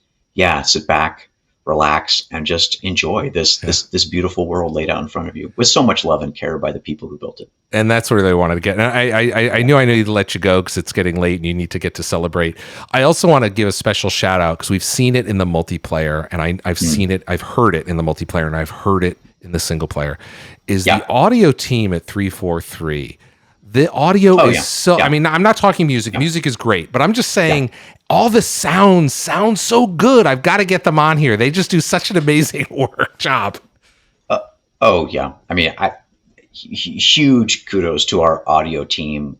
sit back, relax, and just enjoy this beautiful world laid out in front of you with so much love and care by the people who built it.
And that's where they wanted to get. And I knew I needed to let you go because it's getting late and you need to get to celebrate. I also want to give a special shout out because we've seen it in the multiplayer, and I've seen it, I've heard it in the multiplayer, and I've heard it in the single player. Is the audio team at 343? The audio is so. I mean, I'm not talking music. Music is great, but I'm just saying all the sounds sound so good. I've got to get them on here. They just do such an amazing job.
I mean, huge kudos to our audio team,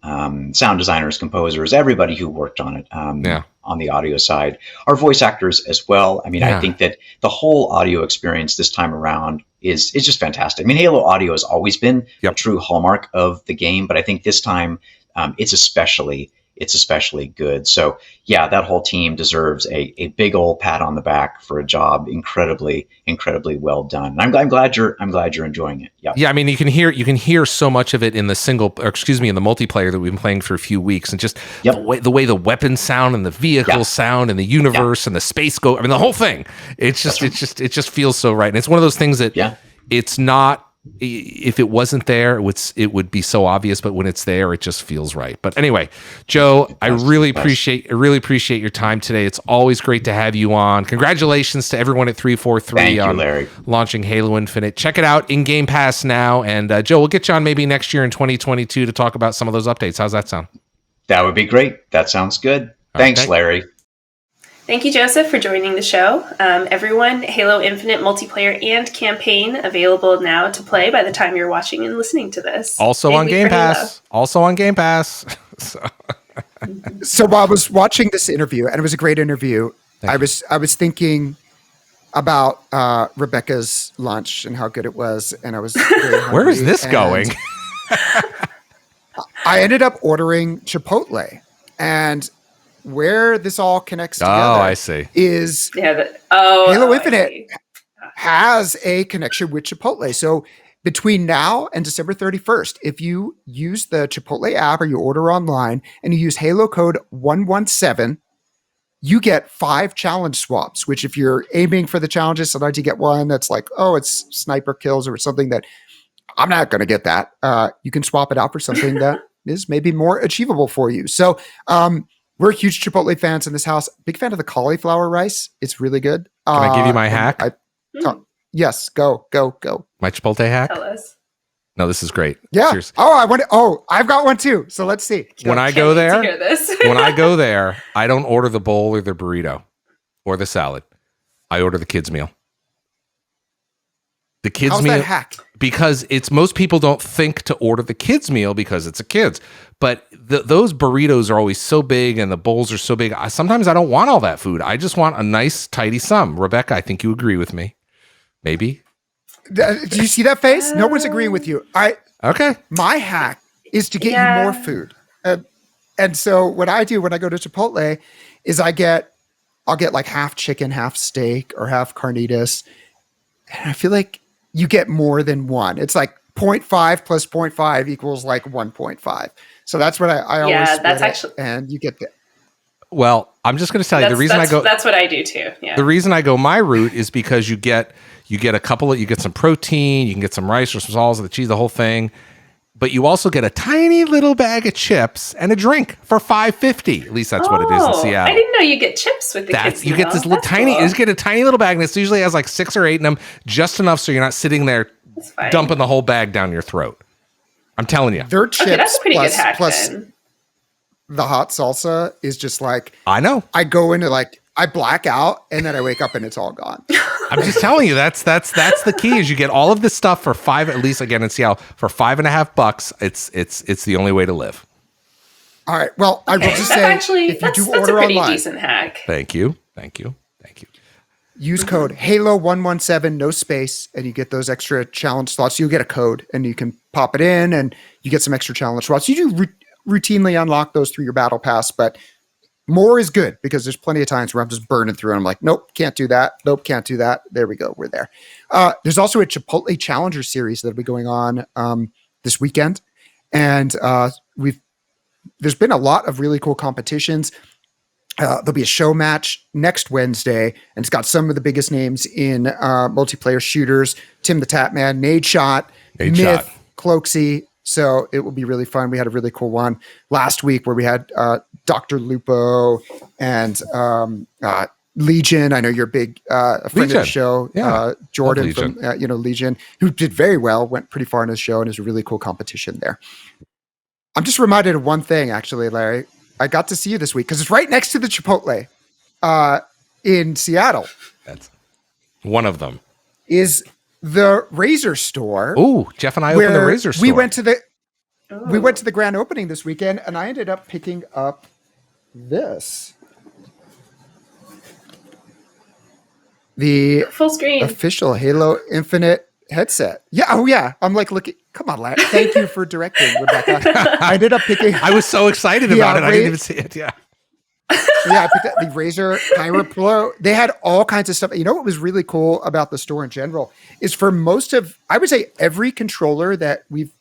sound designers, composers, everybody who worked on it. On the audio side, our voice actors as well. I mean, I think that the whole audio experience this time around is just fantastic. I mean, Halo audio has always been a true hallmark of the game, but I think this time it's especially good. So that whole team deserves a big old pat on the back for a job incredibly well done. And I'm glad you're enjoying it. Yeah. I
mean, you can hear so much of it in the in the multiplayer that we've been playing for a few weeks, and just the way the weapons sound and the vehicles sound and the universe and the space go. I mean, the whole thing. It just feels so right. And it's one of those things that it's not. If it wasn't there, it would be so obvious, but when it's there, it just feels right. But anyway, Joe, I really appreciate your time today. It's always great to have you on. Congratulations to everyone at 343 on
Larry.
Launching Halo Infinite. Check it out in Game Pass now. And Joe, we'll get you on maybe next year in 2022 to talk about some of those updates. How's that sound?
That would be great. That sounds good. Thanks, Larry.
Thank you, Joseph, for joining the show. Everyone, Halo Infinite multiplayer and campaign available now to play by the time you're watching and listening to this.
Also on Game Pass. Also on Game Pass.
So while I was watching this interview, and it was a great interview, I was thinking about Rebecca's lunch and how good it was, and I was very hungry.
Where is this going?
I ended up ordering Chipotle, and where this all connects together
I see.
is
Halo
Infinite has a connection with Chipotle. So between now and December 31st, if you use the Chipotle app or you order online and you use Halo code 117, you get 5 challenge swaps, which if you're aiming for the challenges, sometimes you get one that's like, oh, it's sniper kills or something that I'm not going to get that. You can swap it out for something that is maybe more achievable for you. So we're huge Chipotle fans in this house. Big fan of the cauliflower rice. It's really good.
Can I give you my hack?
Yes, go.
My Chipotle hack?
Tell us.
No, this is great.
Yeah.
Seriously.
I've got one too. So let's see.
When I go there,
hear this.
when I go there, I don't order the bowl or the burrito or the salad. I order the kids meal. The kids
How's
meal
that hack?
because it's most people don't think to order the kids meal because it's a kids. But those burritos are always so big and the bowls are so big. Sometimes I don't want all that food. I just want a nice tidy sum. Rebecca, I think you agree with me. Maybe.
Do you see that face? No one's agreeing with you.
Okay.
My hack is to get you more food. And so what I do when I go to Chipotle is I'll get like half chicken, half steak, or half carnitas. And I feel like you get more than one. It's like 0.5 plus 0.5 equals like 1.5. So that's what I always
that's
split
actually,
and you get that.
Well, I'm just going to tell you the reason
that's what I do too. Yeah.
The reason I go my route is because you get you get some protein, you can get some rice or some salsa, the cheese, the whole thing. But you also get a tiny little bag of chips and a drink for $5.50. At least that's what it is in Seattle.
I didn't know you get chips with the kids.
You get this little tiny. Cool. You just get a tiny little bag, and it usually has like 6 or 8 in them, just enough so you're not sitting there dumping the whole bag down your throat. I'm telling you,
their chips
that's a pretty good hack.
Then. The hot salsa is just like
I know.
I go into I black out and then I wake up and it's all gone.
I'm just telling you, that's the key. Is you get all of this stuff for $5, at least again in Seattle, for $5.50. It's the only way to live.
All right. Well, I will just say,
actually,
if you do
that's
order
a pretty
online,
decent hack.
Thank you.
Use code Halo117, no space, and you get those extra challenge slots. You'll get a code, and you can pop it in, and you get some extra challenge slots. You do routinely unlock those through your battle pass, but more is good because there's plenty of times where I'm just burning through, and I'm like, nope, can't do that. Nope, can't do that. There we go. We're there. There's also a Chipotle Challenger series that'll be going on this weekend, and there's been a lot of really cool competitions. There'll be a show match next Wednesday, and it's got some of the biggest names in multiplayer shooters: Tim the Tatman, Nadeshot, Myth, Cloaksy. So it will be really fun. We had a really cool one last week where we had Dr. Lupo and Legion. I know you're a big friend of the show, Jordan from Legion, who did very well, went pretty far in his show, and is a really cool competition there. I'm just reminded of one thing, actually, Larry. I got to see you this week because it's right next to the Chipotle in Seattle.
That's one of them. Is
the Razer store?
Oh, Jeff and I opened the Razer store.
We went to the grand opening this weekend, and I ended up picking up this, the
full screen
official Halo Infinite headset. Yeah. Oh yeah. I'm like, look. Come on, Larry. Thank you for directing, Rebecca. I ended up picking.
I was so excited about it. I didn't even see it. Yeah.
Yeah, I picked up the Razer Kyra Pro. They had all kinds of stuff. You know what was really cool about the store in general is for most of, I would say every controller that we've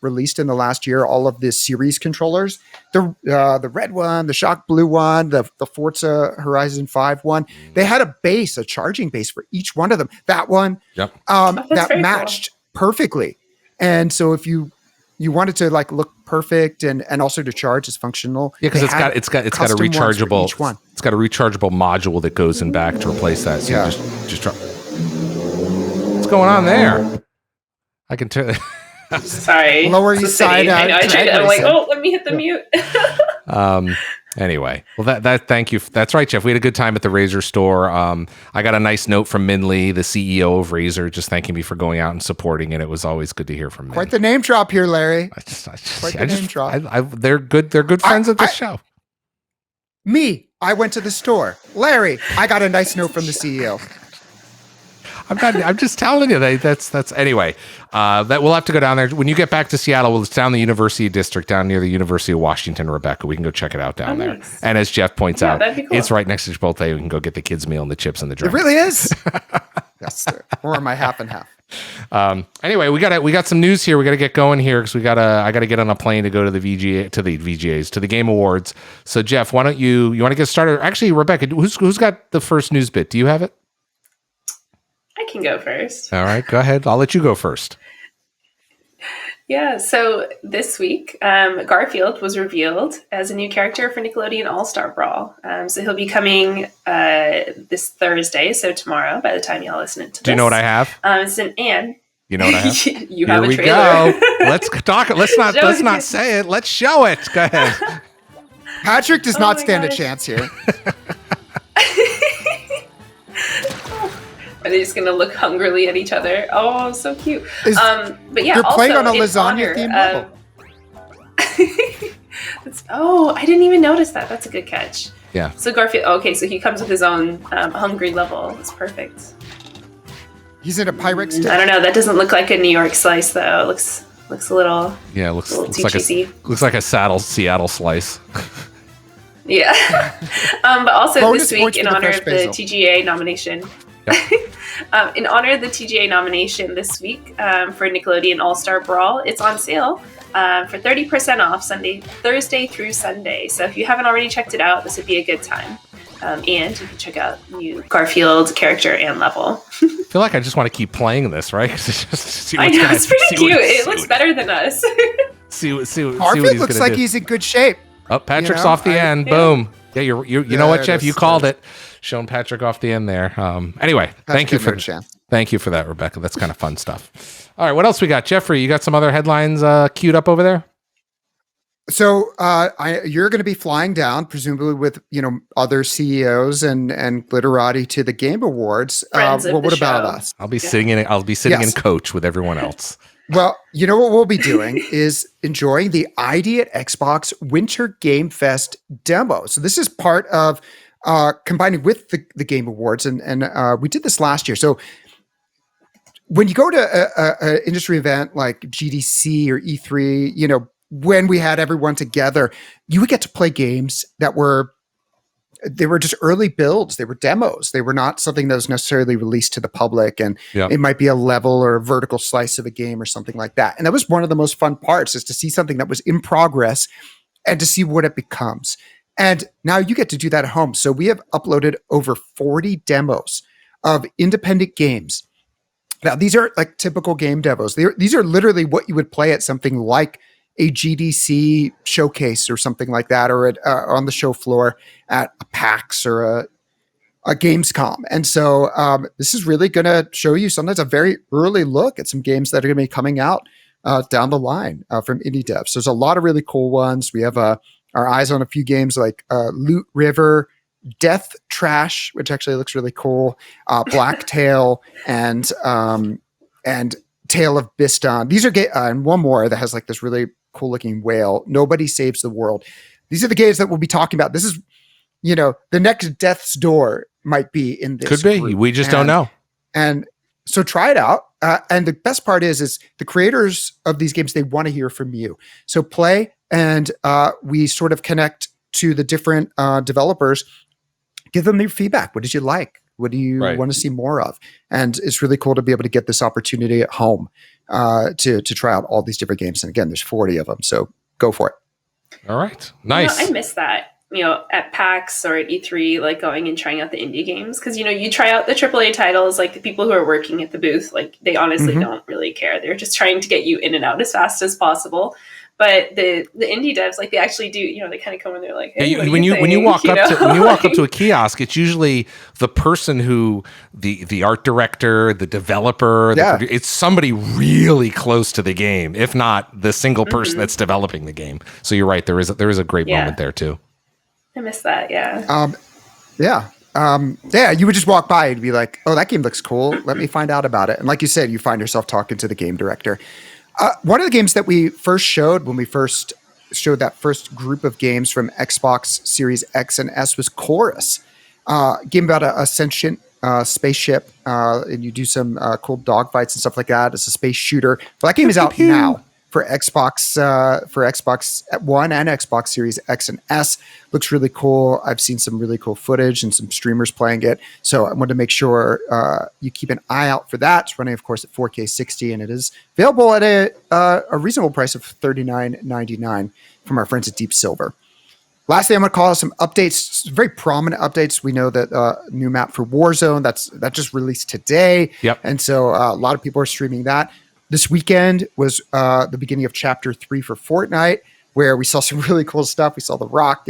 released in the last year, all of the series controllers, the red one, the Shock Blue one, the Forza Horizon 5 one, they had a base, a charging base for each one of them. That one, that matched perfectly. And so if you wanted to look perfect and also to charge as functional.
Yeah, because it's got a rechargeable it's got a rechargeable module that goes in back to replace that. So you just try. What's going on there? I can tell.
Sorry.
Lower East Side.
I tried to, I'm like, let me hit the mute.
Anyway, well, thank you. That's right, Jeff. We had a good time at the Razer store. I got a nice note from Min Lee, the CEO of Razer, just thanking me for going out and supporting it. It was always good to hear from Min.
Quite the name drop here, Larry.
Name drop. They're good friends of the show.
I went to the store. Larry, I got a nice note from the CEO.
I'm just telling you that's anyway. That we'll have to go down there when you get back to Seattle. It's down the University District, down near the University of Washington, Rebecca. We can go check it out down there. Nice. And as Jeff points out, cool. It's right next to Chipotle. We can go get the kids' meal and the chips and the drink.
It really is. Yes, or my half and half.
Anyway, we got some news here. We got to get going here because I got to get on a plane to go to the VGAs, to the Game Awards. So Jeff, why don't you want to get started? Actually, Rebecca, who's got the first news bit? Do you have it?
I can go first.
All right, go ahead. I'll let you go first.
Yeah, so this week, Garfield was revealed as a new character for Nickelodeon All-Star Brawl. So he'll be coming this Thursday, so tomorrow, by the time y'all listen to this.
Do you know what I have?
It's an and.
You know what I have?
You have a trailer.
Here we go. Let's talk. Let's not say it. Let's show it. Go ahead.
Patrick does not stand a chance here.
Are they just going to look hungrily at each other? Oh, so cute. But yeah,
you're
also
playing on a lasagna themed level.
I didn't even notice that. That's a good catch.
Yeah.
So Garfield, okay, so he comes with his own hungry level. It's perfect.
He's in a Pyrex stick.
I don't know. That doesn't look like a New York slice, though. It looks a little. Yeah,
looks
too
like
cheesy.
Looks like a Seattle slice.
Yeah. But also
Bonus
this week, in honor of the
basil.
TGA nomination. Yep. In honor of the TGA nomination this week for Nickelodeon All-Star Brawl, it's on sale for 30% off Thursday through Sunday. So if you haven't already checked it out, this would be a good time. And you can check out new Garfield character and level.
I feel like I just want to keep playing this, right?
I know, it's pretty cute. It looks better than us.
Garfield looks like he's in good shape.
Oh, Patrick's off the end. Boom. Yeah, you know what, Jeff? You called it. Showing Patrick off the end there. Anyway, thank you for that, Rebecca. That's kind of fun stuff. All right, what else we got? Jeffrey, you got some other headlines queued up over there?
So you're going to be flying down, presumably with other CEOs and Glitterati to the Game Awards. What about us?
I'll be sitting in coach with everyone else.
Well, you know what we'll be doing is enjoying the ID at Xbox Winter Game Fest demo. So this is part of combining with the Game Awards, and we did this last year. So when you go to an industry event like GDC or E3, when we had everyone together, you would get to play games that were just early builds. They were demos. They were not something that was necessarily released to the public, and it might be a level or a vertical slice of a game or something like that. And that was one of the most fun parts, is to see something that was in progress and to see what it becomes. And now you get to do that at home. So we have uploaded over 40 demos of independent games. Now, these are like typical game demos. These are literally what you would play at something like a GDC showcase or something like that, or on the show floor at a PAX or a Gamescom. And so this is really going to show you sometimes a very early look at some games that are going to be coming out down the line from indie devs. So there's a lot of really cool ones. We have our eyes on a few games like Loot River, Death Trash, which actually looks really cool, Blacktail, and Tale of Bistan. These are and one more that has like this really cool looking whale. Nobody Saves the World. These are the games that we'll be talking about. This is, the next Death's Door might be in this.
Could be. Group. We just don't know.
And so try it out. And the best part is the creators of these games, they want to hear from you. So play, and we sort of connect to the different developers. Give them their feedback. What did you like? What do you want to see more of? And it's really cool to be able to get this opportunity at home to try out all these different games. And again, there's 40 of them. So go for it.
All right. Nice.
I miss that, at PAX or at E3, like going and trying out the indie games. Because, you try out the AAA titles, like the people who are working at the booth, like they honestly don't really care. They're just trying to get you in and out as fast as possible. But the indie devs, like they actually do, they kind of come and they're like, hey,
when you walk up to a kiosk, it's usually the person who the art director, the developer, it's somebody really close to the game, if not the single person that's developing the game. So you're right, there is a great moment there too.
I miss that. Yeah.
Yeah, you would just walk by and be like, "Oh, that game looks cool. Let me find out about it." And like you said, you find yourself talking to the game director. One of the games that we first showed when we first showed that first group of games from Xbox Series X and S was Chorus, game about a sentient spaceship, and you do some cool dogfights and stuff like that. It's a space shooter. But that game is out now for Xbox One and Xbox Series X and S. Looks really cool. I've seen some really cool footage and some streamers playing it. So I wanted to make sure you keep an eye out for that. It's running, of course, at 4K 60, and it is available at a reasonable price of $39.99 from our friends at Deep Silver. Lastly, I'm going to call out some updates, very prominent updates. We know that new map for Warzone, that just released today.
Yep.
And so a lot of people are streaming that. This weekend was the beginning of Chapter 3 for Fortnite, where we saw some really cool stuff. We saw The Rock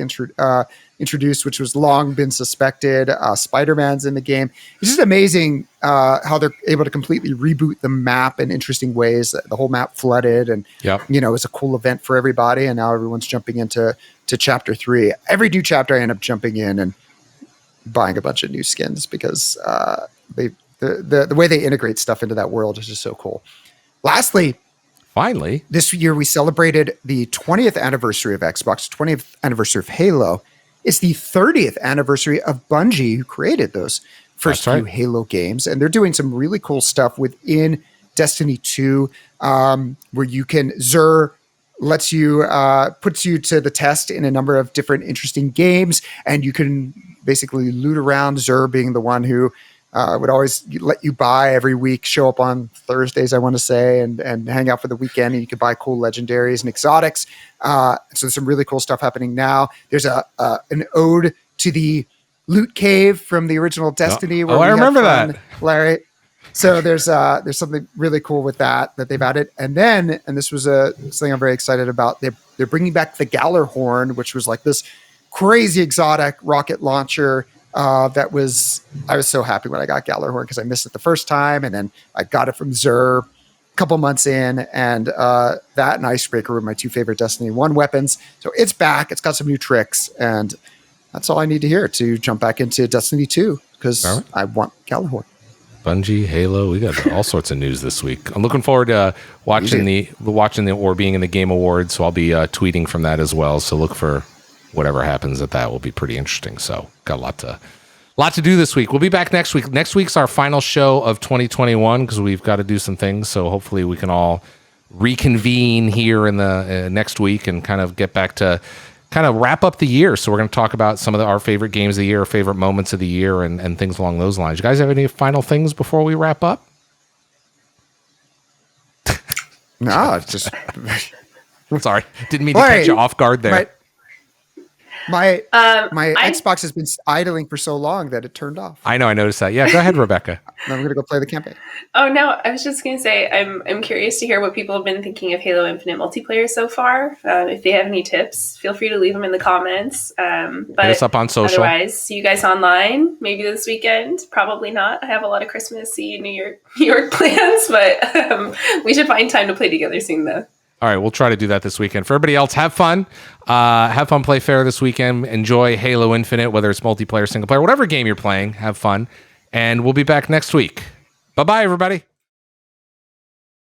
introduced, which was long been suspected. Spider-Man's in the game. It's just amazing how they're able to completely reboot the map in interesting ways. The whole map flooded, and it's a cool event for everybody. And now everyone's jumping into Chapter 3. Every new chapter, I end up jumping in and buying a bunch of new skins because the way they integrate stuff into that world is just so cool. Lastly,
finally,
this year we celebrated the 20th anniversary of Xbox, 20th anniversary of Halo. It's the 30th anniversary of Bungie, who created those first few Halo games. And they're doing some really cool stuff within Destiny 2, where you can Xur puts you to the test in a number of different interesting games, and you can basically loot around. Xur being the one who would always let you buy every week, show up on Thursdays, I want to say, and hang out for the weekend, and you could buy cool legendaries and exotics. So there's some really cool stuff happening now. There's an ode to the loot cave from the original Destiny.
I remember that,
Larry. So there's something really cool with that they've added. And this was something I'm very excited about. They're bringing back the Gallarhorn, which was like this crazy exotic rocket launcher. I was so happy when I got Gallarhorn because I missed it the first time, and then I got it from Xur a couple months in, and that and Icebreaker were my two favorite Destiny 1 weapons. So it's back. It's got some new tricks, and that's all I need to hear to jump back into Destiny 2 because I want Gallarhorn.
Bungie, Halo, we got all sorts of news this week. I'm looking forward to watching or being in the Game Awards, so I'll be tweeting from that as well. So look for whatever happens at that. Will be pretty interesting. So got a lot to do this week. We'll be back next week. Next week's our final show of 2021 because we've got to do some things. So hopefully we can all reconvene here in the next week and kind of get back to kind of wrap up the year. So we're going to talk about some of our favorite games of the year, our favorite moments of the year, and things along those lines. You guys have any final things before we wrap up?
No, it's just...
Sorry. Didn't mean to catch you off guard there.
My Xbox has been idling for so long that it turned off.
I know, I noticed that. Yeah, go ahead, Rebecca.
Now I'm going to go play the campaign.
Oh, no, I was just going to say I'm curious to hear what people have been thinking of Halo Infinite multiplayer so far. If they have any tips, feel free to leave them in the comments. But
hit us up on social.
Otherwise, see you guys online, maybe this weekend. Probably not. I have a lot of Christmas Eve, New York plans, but we should find time to play together soon, though.
All right, we'll try to do that this weekend. For everybody else, have fun. Play fair this weekend. Enjoy Halo Infinite, whether it's multiplayer, single player, whatever game you're playing. Have fun. And we'll be back next week. Bye-bye, everybody.